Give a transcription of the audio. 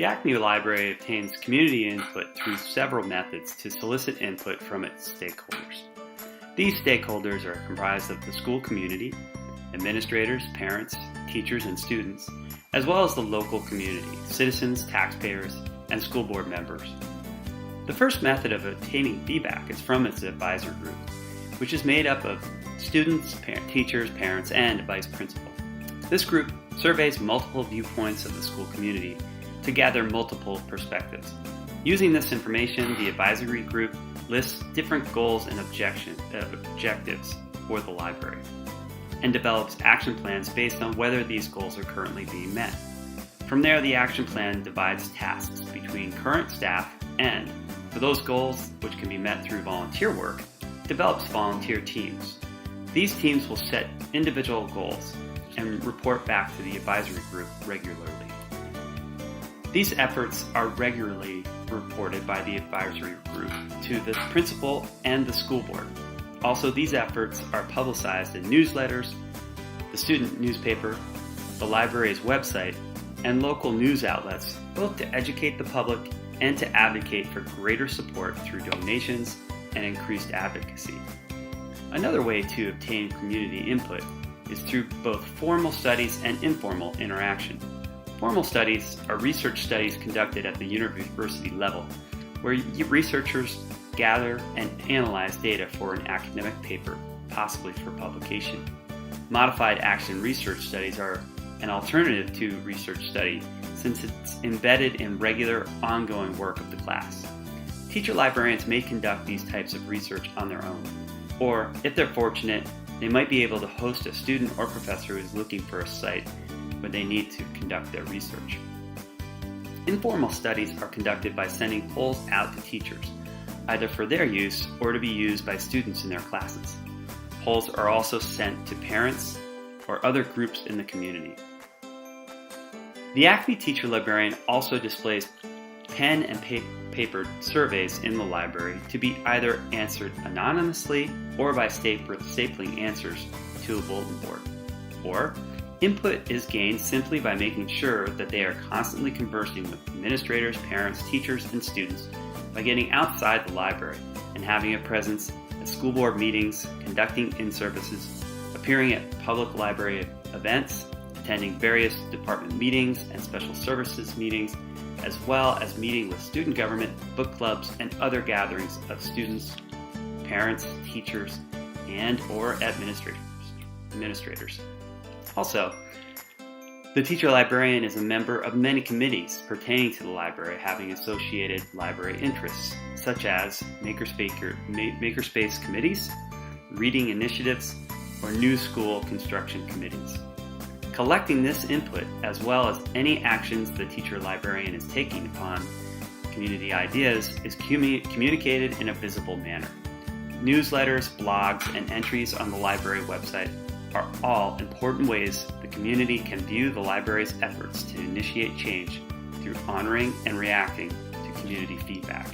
The Acme Library obtains community input through several methods to solicit input from its stakeholders. These stakeholders are comprised of the school community, administrators, parents, teachers, and students, as well as the local community, citizens, taxpayers, and school board members. The first method of obtaining feedback is from its advisor group, which is made up of students, teachers, parents, and a vice principal. This group surveys multiple viewpoints of the school community to gather multiple perspectives. Using this information, the advisory group lists different goals and objectives for the library and develops action plans based on whether these goals are currently being met. From there, the action plan divides tasks between current staff and, for those goals which can be met through volunteer work, develops volunteer teams. These teams will set individual goals and report back to the advisory group regularly. These efforts are regularly reported by the advisory group to the principal and the school board. Also, these efforts are publicized in newsletters, the student newspaper, the library's website, and local news outlets, both to educate the public and to advocate for greater support through donations and increased advocacy. Another way to obtain community input is through both formal studies and informal interaction. Formal studies are research studies conducted at the university level, where researchers gather and analyze data for an academic paper, possibly for publication. Modified action research studies are an alternative to research study since it's embedded in regular, ongoing work of the class. Teacher librarians may conduct these types of research on their own, or if they're fortunate, they might be able to host a student or professor who is looking for a site where they need to conduct their research. Informal studies are conducted by sending polls out to teachers, either for their use or to be used by students in their classes. Polls are also sent to parents or other groups in the community. The Acme Teacher Librarian also displays pen and paper surveys in the library to be either answered anonymously or by stapling answers to a bulletin board. Or input is gained simply by making sure that they are constantly conversing with administrators, parents, teachers, and students by getting outside the library and having a presence at school board meetings, conducting in-services, appearing at public library events, attending various department meetings and special services meetings, as well as meeting with student government, book clubs, and other gatherings of students, parents, teachers, and or administrators. Also, the teacher librarian is a member of many committees pertaining to the library having associated library interests, such as makerspace committees, reading initiatives, or new school construction committees. Collecting this input, as well as any actions the teacher librarian is taking upon community ideas, is communicated in a visible manner. Newsletters, blogs, and entries on the library website are all important ways the community can view the library's efforts to initiate change through honoring and reacting to community feedback.